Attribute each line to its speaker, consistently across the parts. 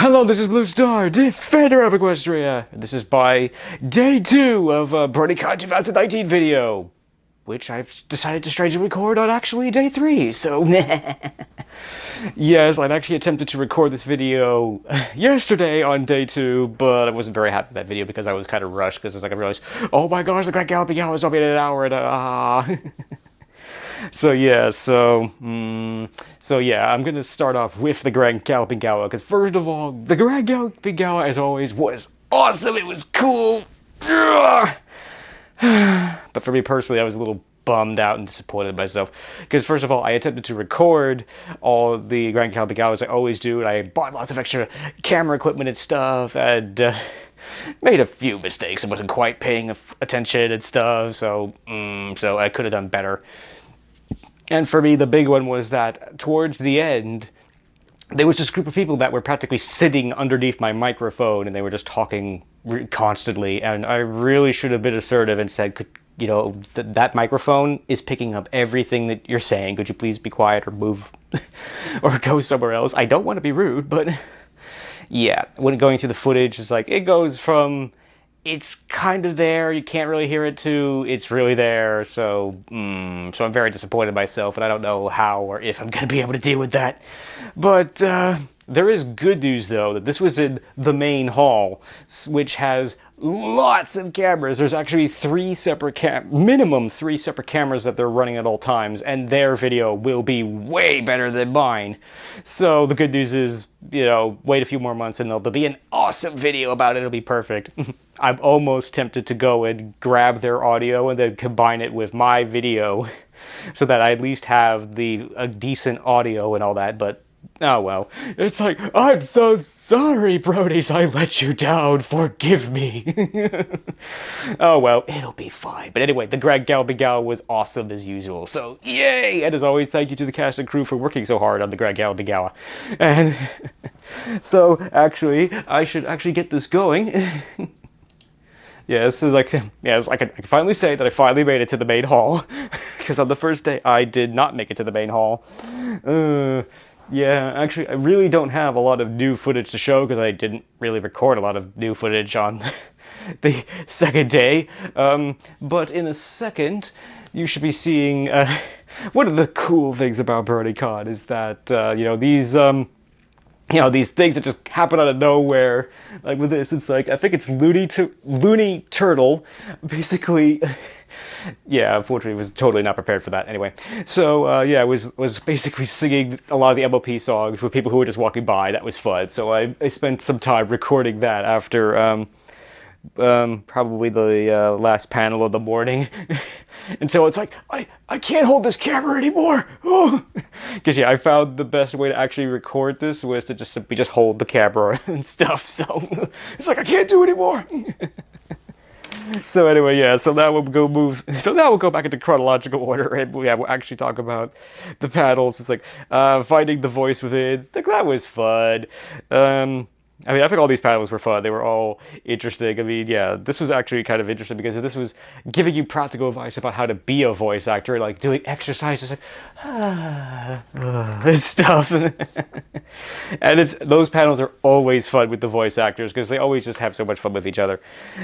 Speaker 1: Hello, this is Blue Star, Defender of Equestria. This is by day 2 of BronyCon 2019 video, which I've decided to strangely record on actually day 3, so yes, I'd actually attempted to record this video yesterday on day 2, but I wasn't very happy with that video because I was kind of rushed, because it's like I realized, oh my gosh, the Great Galloping Cow is up in an hour, and So yeah, I'm gonna start off with the Grand Galloping Gala, because first of all, the Grand Galloping Gala, as always, was awesome. It was cool. But for me personally, I was a little bummed out and disappointed in myself, because first of all, I attempted to record all the Grand Galloping Gala as I always do, and I bought lots of extra camera equipment and stuff, and made a few mistakes. I wasn't quite paying attention and stuff, so I could have done better. And for me, the big one was that towards the end, there was this group of people that were practically sitting underneath my microphone, and they were just talking constantly. And I really should have been assertive and said, that microphone is picking up everything that you're saying. Could you please be quiet or move or go somewhere else? I don't want to be rude, but yeah, when going through the footage, it's like, it goes from it's kind of there, you can't really hear it, to it's really there, so I'm very disappointed in myself, and I don't know how or if I'm going to be able to deal with that. But there is good news, though, that this was in the main hall, which has lots of cameras. There's actually minimum three separate cameras that they're running at all times, and their video will be way better than mine. So the good news is, wait a few more months and there'll be an awesome video about it. It'll be perfect. I'm almost tempted to go and grab their audio and then combine it with my video so that I at least have a decent audio and all that, but oh well. It's like, I'm so sorry, Brodies, I let you down, forgive me. Oh well, it'll be fine. But anyway, the Grand Galloping Gala was awesome as usual, so yay! And as always, thank you to the cast and crew for working so hard on the Grand Galloping Gala. And so, actually, I should actually get this going. Yes, I can finally say that I finally made it to the main hall, because on the first day I did not make it to the main hall. Yeah, actually, I really don't have a lot of new footage to show, because I didn't really record a lot of new footage on the second day. But in a second, you should be seeing, one of the cool things about BronyCon is that, these things that just happen out of nowhere. Like with this, it's like, I think it's Looney Turtle, basically. Yeah, unfortunately, I was totally not prepared for that. Anyway, so I was basically singing a lot of the MLP songs with people who were just walking by. That was fun. So I spent some time recording that after probably the last panel of the morning. And so it's like, I can't hold this camera anymore. Because I found the best way to actually record this was to just simply just hold the camera and stuff. So it's like, I can't do it anymore. So anyway, yeah, so now we'll go back into chronological order, and we'll actually talk about the panels. It's like, finding the voice within. That was fun. I think all these panels were fun. They were all interesting. This was actually kind of interesting, because this was giving you practical advice about how to be a voice actor, like doing exercises, like, and stuff. And those panels are always fun with the voice actors, because they always just have so much fun with each other.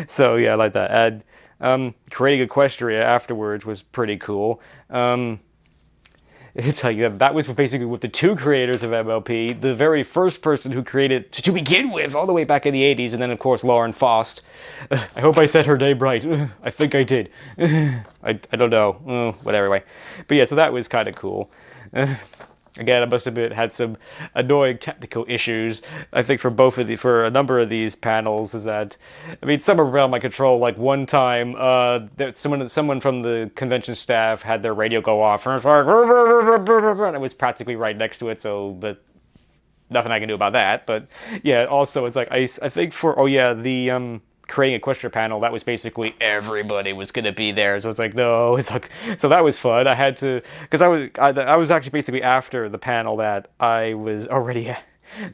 Speaker 1: So yeah, I like that. And creating Equestria afterwards was pretty cool. It's like, that was basically with the two creators of MLP, the very first person who created to begin with, all the way back in the 80s, and then of course Lauren Faust. I hope I said her name right. I think I did. I don't know. Whatever way. But yeah, so that was kind of cool. Again, I must admit, had some annoying technical issues. I think for a number of these panels, is that, some are beyond my control. Like one time, someone from the convention staff had their radio go off, and it was practically right next to it. But nothing I can do about that. But yeah, also it's like I think the creating Equestria panel, that was basically everybody was gonna be there, so it's like, no, it's like, so that was fun. I had to, because I was actually basically after the panel that I was already at,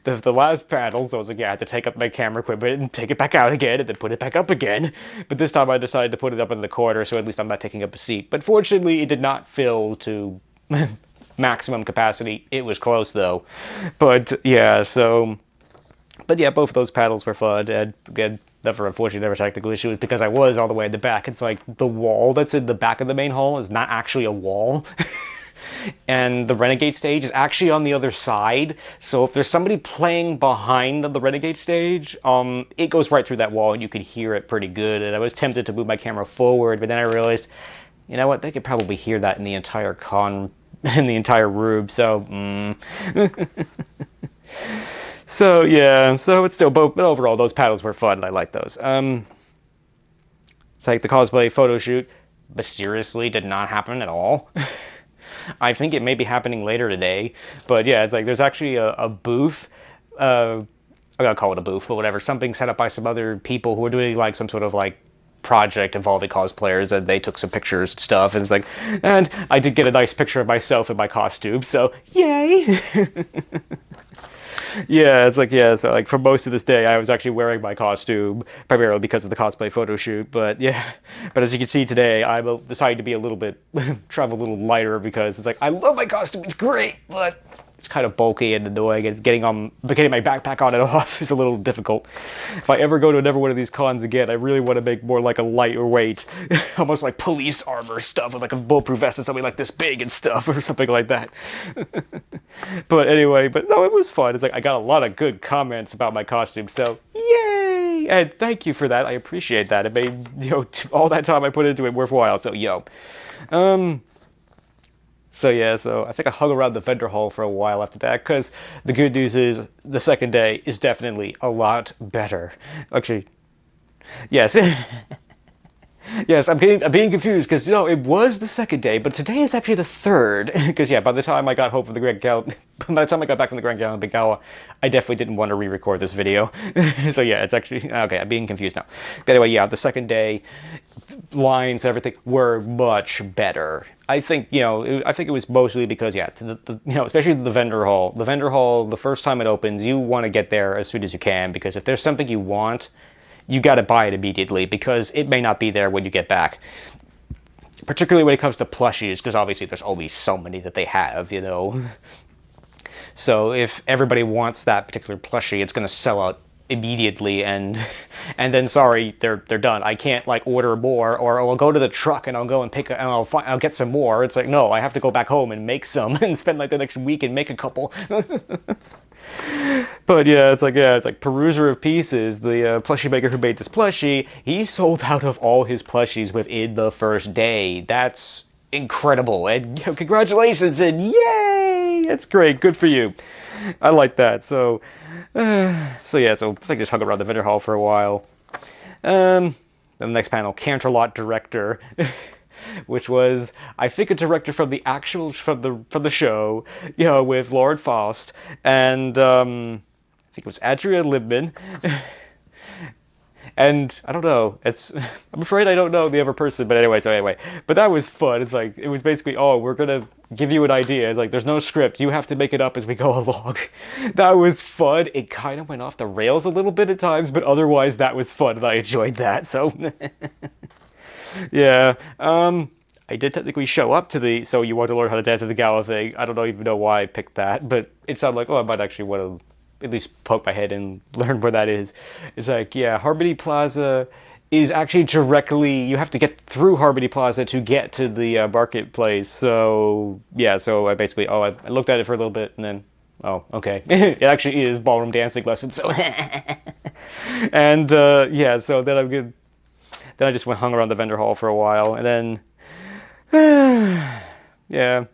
Speaker 1: the last panel, so I was like, yeah, I had to take up my camera equipment and take it back out again and then put it back up again. But this time I decided to put it up in the corner, so at least I'm not taking up a seat. But fortunately, it did not fill to maximum capacity. It was close though. But yeah, so But yeah, both of those paddles were fun, and again, never, unfortunately, never technical issue because I was all the way in the back. It's like the wall that's in the back of the main hall is not actually a wall. And the Renegade stage is actually on the other side. So if there's somebody playing behind the Renegade stage, it goes right through that wall and you can hear it pretty good. And I was tempted to move my camera forward, but then I realized, you know what, they could probably hear that in the entire in the entire room. So, so yeah, so it's still both, but overall those paddles were fun. I like those. It's like the cosplay photo shoot mysteriously did not happen at all. I think it may be happening later today, but yeah, it's like there's actually a booth. I gotta call it a booth, but whatever. Something set up by some other people who are doing like some sort of like project involving cosplayers, and they took some pictures and stuff. And it's like, and I did get a nice picture of myself in my costume, so yay! Yeah, it's like, yeah, so like for most of this day, I was actually wearing my costume, primarily because of the cosplay photo shoot, but yeah. But as you can see today, I decided to be a little bit, travel a little lighter because it's like, I love my costume, it's great, but it's kind of bulky and annoying, and it's getting my backpack on and off is a little difficult. If I ever go to another one of these cons again, I really want to make more like a lighter weight, almost like police armor stuff with like a bulletproof vest and something like this big and stuff, or something like that. But anyway, but no, it was fun. It's like I got a lot of good comments about my costume, so yay! And thank you for that. I appreciate that. It made, you know, all that time I put into it worthwhile. So yo, so yeah, so I think I hung around the vendor hall for a while after that, because the good news is the second day is definitely a lot better. Actually, yes. Yes, I'm being confused because, you know, it was the second day, but today is actually the third. Because, yeah, by the time I got home from the Grand Gala, by the time I got back from the Grand Gala, I definitely didn't want to re-record this video. So, yeah, it's actually, okay, I'm being confused now. But anyway, yeah, the second day, lines, everything were much better. I think, you know, I think it was mostly because, yeah, you know, especially the vendor hall. The vendor hall, the first time it opens, you want to get there as soon as you can, because if there's something you want, you got to buy it immediately because it may not be there when you get back. Particularly when it comes to plushies, because obviously there's always so many that they have, you know. So if everybody wants that particular plushie, it's going to sell out immediately, and then sorry, they're done. I can't like order more, or I'll go to the truck and I'll go and pick and I'll get some more. It's like, no, I have to go back home and make some and spend like the next week and make a couple. But yeah, it's like Peruser of Pieces, the plushie maker who made this plushie, he sold out of all his plushies within the first day. That's incredible, and you know, congratulations, and yay! That's great, good for you. I like that. So yeah, so I think I just hung around the vendor hall for a while. Then the next panel, Canterlot Director. Which was, I think, a director from the actual from the show, you know, with Lauren Faust, and I think it was Adria Libman. And I don't know, I'm afraid I don't know the other person, but anyway, but that was fun. It's like, it was basically, oh, we're gonna give you an idea. It's like, there's no script, you have to make it up as we go along. That was fun. It kind of went off the rails a little bit at times, but otherwise that was fun, and I enjoyed that, so. Yeah, I did technically show up to the So You Want to Learn How to Dance at the Gala thing. I don't even know why I picked that, but it sounded like, oh, I might actually want to at least poke my head and learn where that is. It's like, yeah, Harmony Plaza is actually directly, you have to get through Harmony Plaza to get to the marketplace. So, yeah, so I basically, I looked at it for a little bit and then, oh, okay. It actually is ballroom dancing lessons, so. And, yeah, so then I'm good. Then I just hung around the vendor hall for a while, and then, yeah.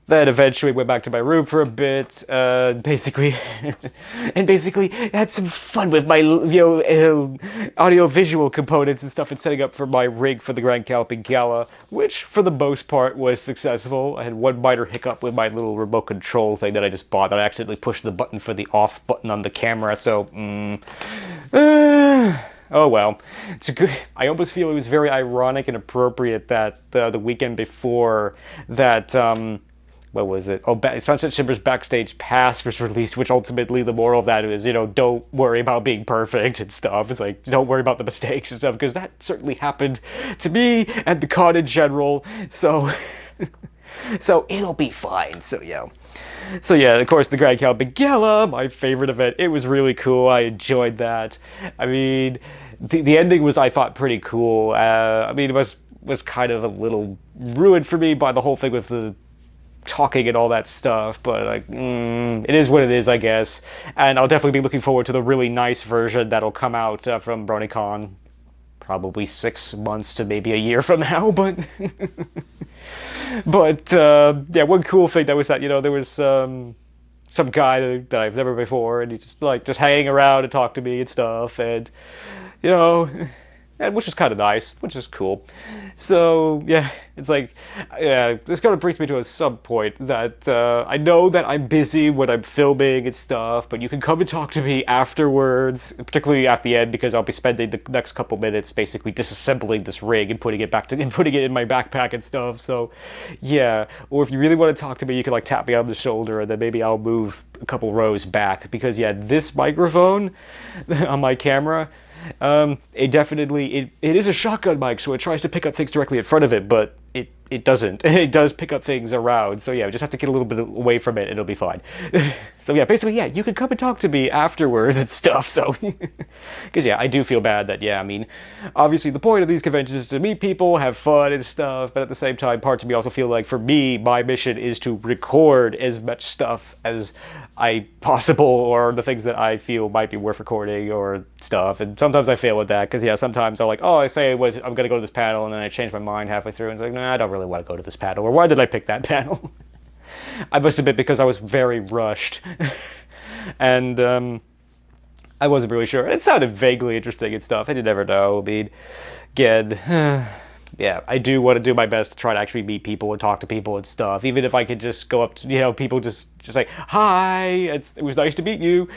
Speaker 1: Then eventually went back to my room for a bit, basically had some fun with my, you know, audio-visual components and stuff, and setting up for my rig for the Grand Galloping Gala, which for the most part was successful. I had one minor hiccup with my little remote control thing that I just bought, that I accidentally pushed the button for the off button on the camera, so, oh well, it's a good. I almost feel it was very ironic and appropriate that the weekend before that, what was it? Oh, Sunset Shimmer's Backstage Pass was released, which ultimately the moral of that is, you know, don't worry about being perfect and stuff. It's like, don't worry about the mistakes and stuff, because that certainly happened to me and the con in general. So, so it'll be fine. So yeah. So yeah, of course, the Grand Calvin Gala, my favorite event. It was really cool. I enjoyed that. I mean, the ending was, I thought, pretty cool. I mean, it was kind of a little ruined for me by the whole thing with the talking and all that stuff, but like, it is what it is, I guess. And I'll definitely be looking forward to the really nice version that'll come out from BronyCon, probably 6 months to maybe a year from now. But yeah, one cool thing that was that there was some guy that I've never before, and he just hanging around and talk to me and stuff, and you know, and which was kind of nice, which is cool. So yeah, it's like, yeah, this kind of brings me to a sub point that I know that I'm busy when I'm filming and stuff, but you can come and talk to me afterwards, particularly at the end, because I'll be spending the next couple minutes basically disassembling this rig and putting it back to and putting it in my backpack and stuff. So yeah, or if you really want to talk to me, you can like tap me on the shoulder, and then maybe I'll move a couple rows back, because yeah, this microphone on my camera, it definitely it is a shotgun mic, so it tries to pick up things directly in front of it, but it doesn't. It does pick up things around, so yeah, we just have to get a little bit away from it and it'll be fine. So yeah, basically, yeah, you can come and talk to me afterwards and stuff, so because yeah, I do feel bad that, yeah, I mean, obviously the point of these conventions is to meet people, have fun and stuff, but at the same time, parts of me also feel like, for me, my mission is to record as much stuff as I possible, or the things that I feel might be worth recording or stuff. And sometimes I fail with that, because yeah, sometimes I'll like, oh, I say I'm gonna go to this panel, and then I change my mind halfway through, and it's like, nah, I don't really want to go to this panel, or why did I pick that panel? I must admit, because I was very rushed, and I wasn't really sure. It sounded vaguely interesting and stuff. I did never know. I mean, again, yeah, I do want to do my best to try to actually meet people and talk to people and stuff. Even if I could just go up to, people just like, hi, it was nice to meet you.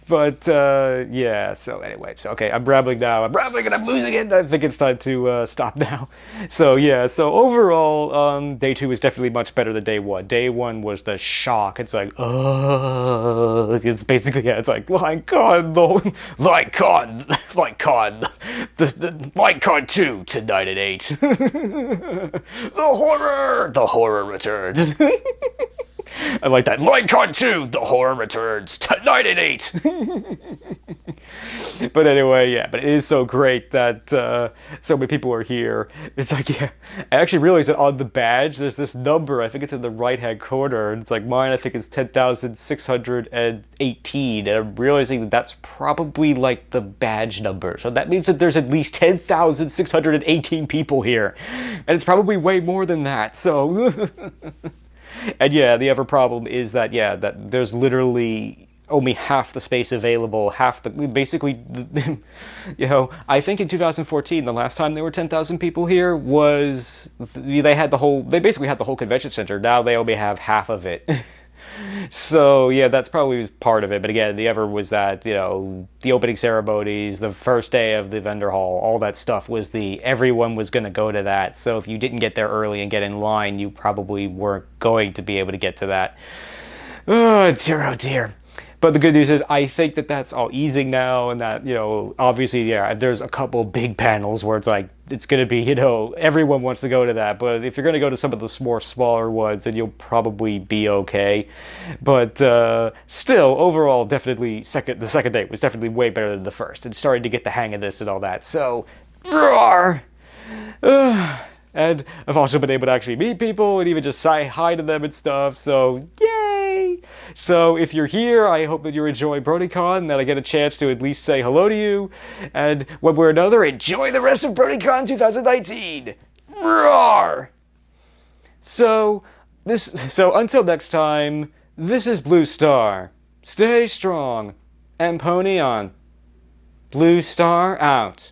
Speaker 1: But, yeah, so anyway, so okay, I'm rambling now. I'm rambling and I'm losing it. I think it's time to stop now. So, yeah, so overall, day 2 is definitely much better than day 1. Day 1 was the shock. It's like, it's basically, yeah, it's like, LineCon, LineCon 2 tonight at 8. The horror returns. I like that. LineCon 2, the horror returns tonight at 8. But anyway, yeah, but it is so great that so many people are here. It's like, yeah, I actually realized that on the badge, there's this number, I think it's in the right-hand corner, and it's like, mine, I think, is 10,618, and I'm realizing that that's probably, like, the badge number. So that means that there's at least 10,618 people here, and it's probably way more than that, so... And yeah, the other problem is that, yeah, that there's literally only half the space available, basically, I think in 2014, the last time there were 10,000 people here was, they basically had the whole convention center. Now they only have half of it. So, yeah, that's probably part of it. But again, the other was that, the opening ceremonies, the first day of the vendor hall, all that stuff was everyone was going to go to that. So if you didn't get there early and get in line, you probably weren't going to be able to get to that. Oh dear. But the good news is, I think that that's all easing now, and that, obviously, yeah, there's a couple big panels where it's like, it's going to be, everyone wants to go to that. But if you're going to go to some of the more smaller ones, then you'll probably be okay. But still, overall, definitely, the second day was definitely way better than the first. And starting to get the hang of this and all that. So, roar! And I've also been able to actually meet people and even just say hi to them and stuff. So, yay! So if you're here, I hope that you're enjoying BronyCon, that I get a chance to at least say hello to you. And one way or another, enjoy the rest of BronyCon 2019! Roar! So until next time, this is Blue Star. Stay strong and pony on. Blue Star out.